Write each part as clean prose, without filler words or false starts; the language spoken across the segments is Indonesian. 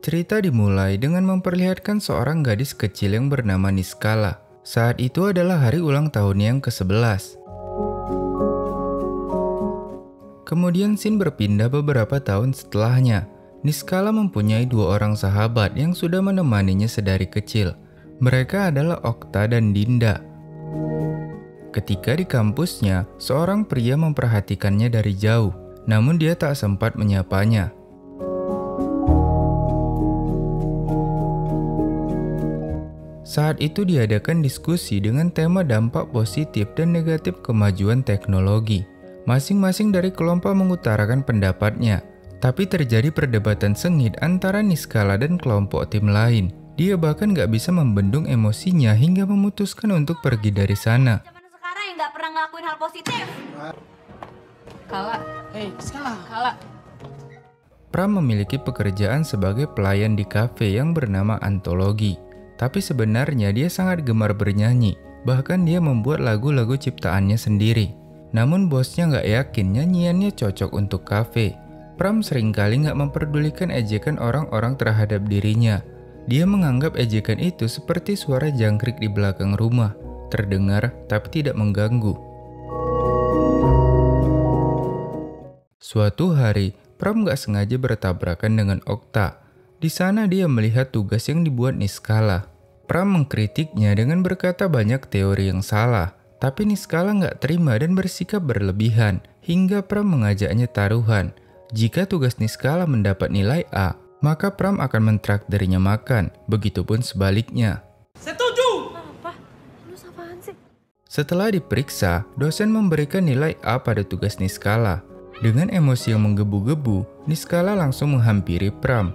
Cerita dimulai dengan memperlihatkan seorang gadis kecil yang bernama Niskala. Saat itu adalah hari ulang tahunnya yang ke-11. Kemudian scene berpindah beberapa tahun setelahnya. Niskala mempunyai dua orang sahabat yang sudah menemaninya sedari kecil. Mereka adalah Okta dan Dinda. Ketika di kampusnya, seorang pria memperhatikannya dari jauh, namun dia tak sempat menyapanya. Saat itu diadakan diskusi dengan tema dampak positif dan negatif kemajuan teknologi. Masing-masing dari kelompok mengutarakan pendapatnya, tapi terjadi perdebatan sengit antara Niskala dan kelompok tim lain. Dia bahkan gak bisa membendung emosinya hingga memutuskan untuk pergi dari sana. Nggak pernah ngelakuin hal positif. Kala. Kala. Pram memiliki pekerjaan sebagai pelayan di kafe yang bernama Antologi. Tapi sebenarnya dia sangat gemar bernyanyi. Bahkan dia membuat lagu-lagu ciptaannya sendiri. Namun bosnya nggak yakin nyanyiannya cocok untuk kafe. Pram seringkali nggak memperdulikan ejekan orang-orang terhadap dirinya. Dia menganggap ejekan itu seperti suara jangkrik di belakang rumah. Terdengar tapi tidak mengganggu. Suatu hari, Pram gak sengaja bertabrakan dengan Okta. Di sana dia melihat tugas yang dibuat Niskala. Pram mengkritiknya dengan berkata banyak teori yang salah. Tapi Niskala gak terima dan bersikap berlebihan, hingga Pram mengajaknya taruhan. Jika tugas Niskala mendapat nilai A, maka Pram akan mentraktirnya makan, begitupun sebaliknya. Setelah diperiksa, dosen memberikan nilai A pada tugas Niskala. Dengan emosi yang menggebu-gebu, Niskala langsung menghampiri Pram.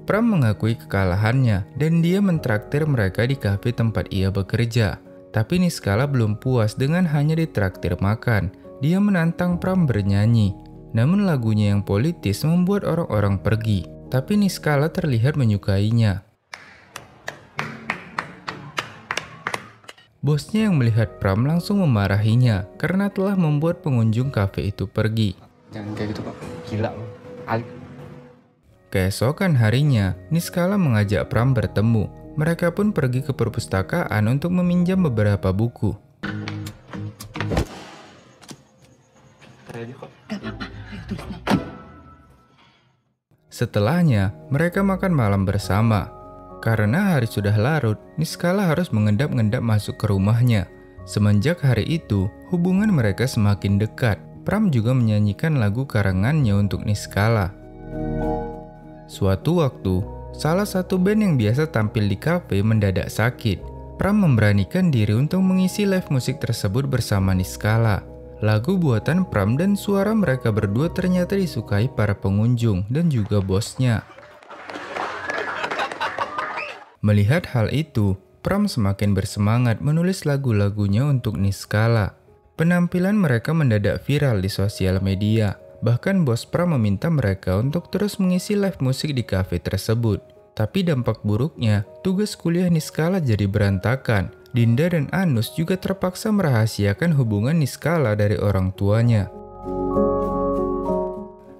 Pram mengakui kekalahannya dan dia mentraktir mereka di kafe tempat ia bekerja. Tapi Niskala belum puas dengan hanya ditraktir makan. Dia menantang Pram bernyanyi. Namun lagunya yang politis membuat orang-orang pergi. Tapi Niskala terlihat menyukainya. Bosnya yang melihat Pram langsung memarahinya karena telah membuat pengunjung kafe itu pergi. Jangan kayak gitu Pak, gila Alik. Keesokan harinya, Niskala mengajak Pram bertemu. Mereka pun pergi ke perpustakaan untuk meminjam beberapa buku. Setelahnya, mereka makan malam bersama. Karena hari sudah larut, Niskala harus mengendap-endap masuk ke rumahnya. Semenjak hari itu, hubungan mereka semakin dekat. Pram juga menyanyikan lagu karangannya untuk Niskala. Suatu waktu, salah satu band yang biasa tampil di kafe mendadak sakit. Pram memberanikan diri untuk mengisi live musik tersebut bersama Niskala. Lagu buatan Pram dan suara mereka berdua ternyata disukai para pengunjung dan juga bosnya. Melihat hal itu, Pram semakin bersemangat menulis lagu-lagunya untuk Niskala. Penampilan mereka mendadak viral di sosial media. Bahkan bos Pram meminta mereka untuk terus mengisi live musik di kafe tersebut. Tapi dampak buruknya, tugas kuliah Niskala jadi berantakan. Dinda dan Anus juga terpaksa merahasiakan hubungan Niskala dari orang tuanya.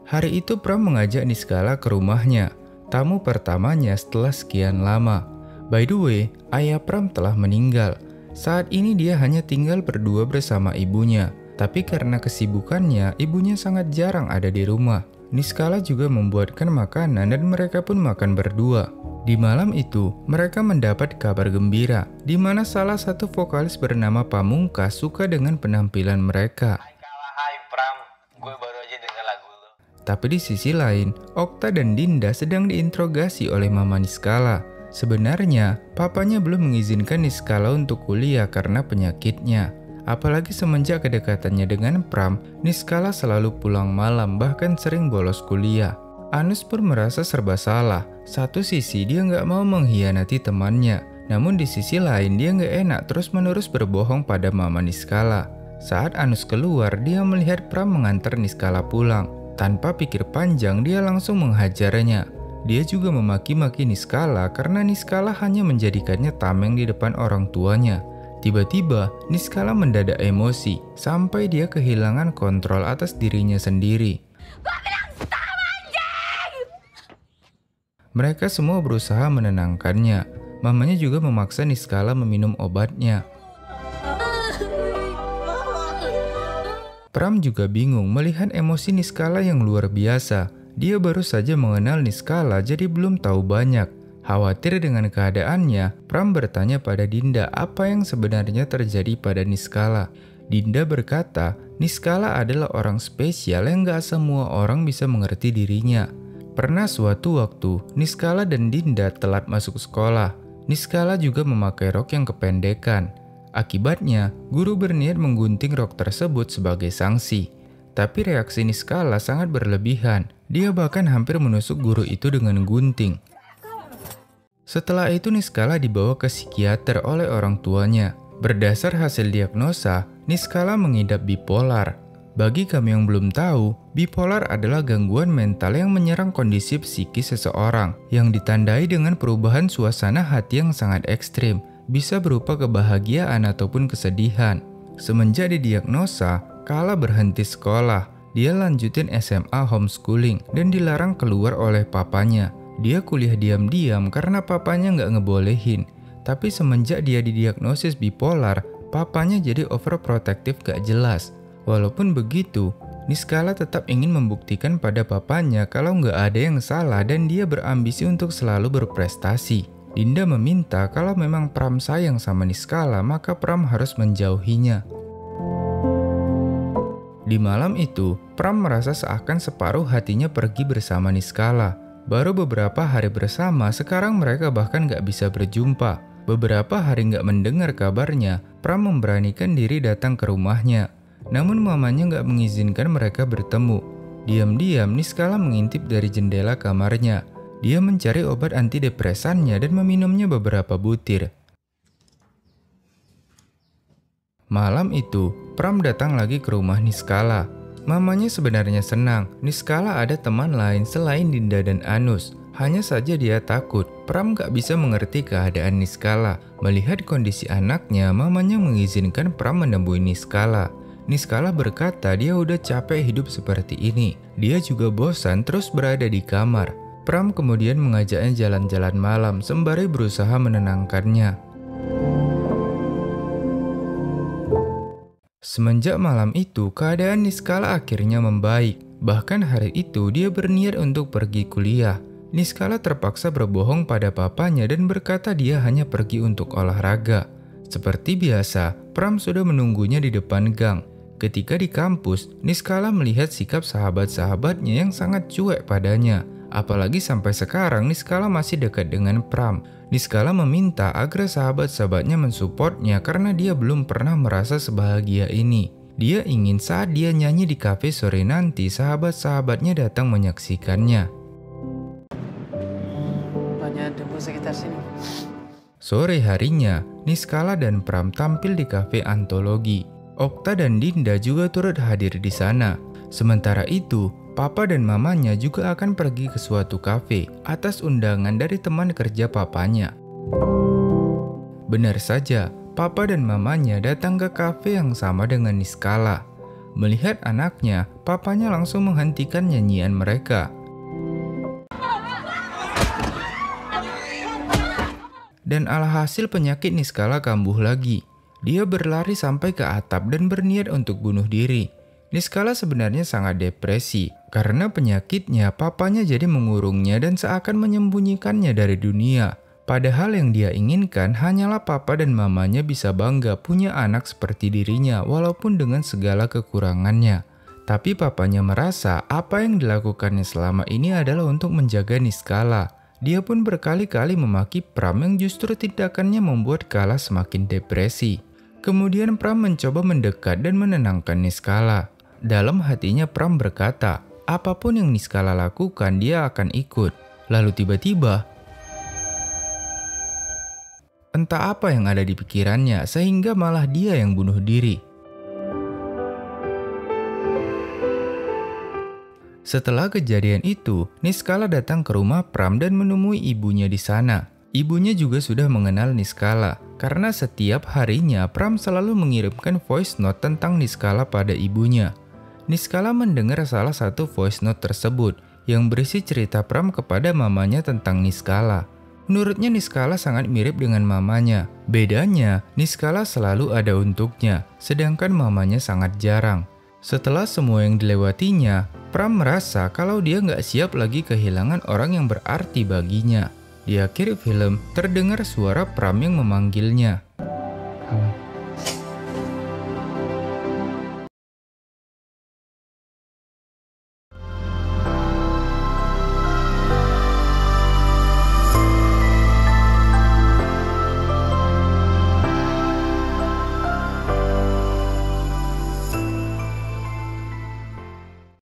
Hari itu Pram mengajak Niskala ke rumahnya. Tamu pertamanya setelah sekian lama. By the way, ayah Pram telah meninggal. Saat ini dia hanya tinggal berdua bersama ibunya. Tapi karena kesibukannya, ibunya sangat jarang ada di rumah. Niskala juga membuatkan makanan dan mereka pun makan berdua. Di malam itu, mereka mendapat kabar gembira, di mana salah satu vokalis bernama Pamungkas suka dengan penampilan mereka. Hai Pram, gue baru aja denger lagu lo. Tapi di sisi lain, Okta dan Dinda sedang diinterogasi oleh Mama Niskala. Sebenarnya, papanya belum mengizinkan Niskala untuk kuliah karena penyakitnya. Apalagi semenjak kedekatannya dengan Pram, Niskala selalu pulang malam bahkan sering bolos kuliah. Anus pun merasa serba salah. Satu sisi dia nggak mau mengkhianati temannya, namun di sisi lain dia nggak enak terus-menerus berbohong pada Mama Niskala. Saat Anus keluar, dia melihat Pram mengantar Niskala pulang. Tanpa pikir panjang, dia langsung menghajarnya. Dia juga memaki-maki Niskala karena Niskala hanya menjadikannya tameng di depan orang tuanya. Tiba-tiba, Niskala mendadak emosi sampai dia kehilangan kontrol atas dirinya sendiri. Gua bilang stop aja! Mereka semua berusaha menenangkannya. Mamanya juga memaksa Niskala meminum obatnya. Pram juga bingung melihat emosi Niskala yang luar biasa. Dia baru saja mengenal Niskala jadi belum tahu banyak. Khawatir dengan keadaannya, Pram bertanya pada Dinda apa yang sebenarnya terjadi pada Niskala. Dinda berkata, Niskala adalah orang spesial yang gak semua orang bisa mengerti dirinya. Pernah suatu waktu, Niskala dan Dinda telat masuk sekolah. Niskala juga memakai rok yang kependekan. Akibatnya, guru berniat menggunting rok tersebut sebagai sanksi. Tapi reaksi Niskala sangat berlebihan. Dia bahkan hampir menusuk guru itu dengan gunting. Setelah itu Niskala dibawa ke psikiater oleh orang tuanya. Berdasar hasil diagnosa, Niskala mengidap bipolar. Bagi kami yang belum tahu, bipolar adalah gangguan mental yang menyerang kondisi psikis seseorang yang ditandai dengan perubahan suasana hati yang sangat ekstrim, bisa berupa kebahagiaan ataupun kesedihan. Semenjak didiagnosa, Kala berhenti sekolah. Dia lanjutin SMA homeschooling dan dilarang keluar oleh papanya. Dia kuliah diam-diam karena papanya nggak ngebolehin. Tapi semenjak dia didiagnosis bipolar, papanya jadi overprotective gak jelas. Walaupun begitu, Niskala tetap ingin membuktikan pada papanya kalau nggak ada yang salah dan dia berambisi untuk selalu berprestasi. Dinda meminta kalau memang Pram sayang sama Niskala, maka Pram harus menjauhinya. Di malam itu, Pram merasa seakan separuh hatinya pergi bersama Niskala. Baru beberapa hari bersama, sekarang mereka bahkan gak bisa berjumpa. Beberapa hari gak mendengar kabarnya, Pram memberanikan diri datang ke rumahnya. Namun mamanya gak mengizinkan mereka bertemu. Diam-diam, Niskala mengintip dari jendela kamarnya. Dia mencari obat antidepresannya dan meminumnya beberapa butir. Malam itu, Pram datang lagi ke rumah Niskala. Mamanya sebenarnya senang, Niskala ada teman lain selain Dinda dan Anus. Hanya saja dia takut, Pram gak bisa mengerti keadaan Niskala. Melihat kondisi anaknya, mamanya mengizinkan Pram menemui Niskala. Niskala berkata dia udah capek hidup seperti ini. Dia juga bosan terus berada di kamar. Pram kemudian mengajaknya jalan-jalan malam sembari berusaha menenangkannya. Semenjak malam itu, keadaan Niskala akhirnya membaik. Bahkan hari itu dia berniat untuk pergi kuliah. Niskala terpaksa berbohong pada papanya dan berkata dia hanya pergi untuk olahraga. Seperti biasa, Pram sudah menunggunya di depan gang. Ketika di kampus, Niskala melihat sikap sahabat-sahabatnya yang sangat cuek padanya. Apalagi sampai sekarang Niskala masih dekat dengan Pram. Niskala meminta agar sahabat-sahabatnya mensupportnya karena dia belum pernah merasa sebahagia ini. Dia ingin saat dia nyanyi di kafe sore nanti, sahabat-sahabatnya datang menyaksikannya. Banyak debu sekitar sini. Sore harinya, Niskala dan Pram tampil di kafe antologi. Okta dan Dinda juga turut hadir di sana. Sementara itu, Papa dan mamanya juga akan pergi ke suatu kafe atas undangan dari teman kerja papanya. Benar saja, Papa dan mamanya datang ke kafe yang sama dengan Niskala. Melihat anaknya, papanya langsung menghentikan nyanyian mereka. Dan alhasil penyakit Niskala kambuh lagi. Dia berlari sampai ke atap dan berniat untuk bunuh diri. Niskala sebenarnya sangat depresi karena penyakitnya papanya jadi mengurungnya dan seakan menyembunyikannya dari dunia. Padahal yang dia inginkan hanyalah papa dan mamanya bisa bangga punya anak seperti dirinya walaupun dengan segala kekurangannya. Tapi papanya merasa apa yang dilakukannya selama ini adalah untuk menjaga Niskala. Dia pun berkali-kali memaki Pram yang justru tindakannya membuat Kala semakin depresi. Kemudian Pram mencoba mendekat dan menenangkan Niskala. Dalam hatinya Pram berkata, apapun yang Niskala lakukan dia akan ikut. Lalu tiba-tiba, entah apa yang ada di pikirannya sehingga malah dia yang bunuh diri. Setelah kejadian itu, Niskala datang ke rumah Pram dan menemui ibunya di sana. Ibunya juga sudah mengenal Niskala karena setiap harinya Pram selalu mengirimkan voice note tentang Niskala pada ibunya. Niskala mendengar salah satu voice note tersebut. yang berisi cerita Pram kepada mamanya tentang Niskala. Menurutnya Niskala sangat mirip dengan mamanya. Bedanya, Niskala selalu ada untuknya, sedangkan mamanya sangat jarang. Setelah semua yang dilewatinya, Pram merasa kalau dia nggak siap lagi kehilangan orang yang berarti baginya. Di akhir film, terdengar suara Pram yang memanggilnya. Kawan.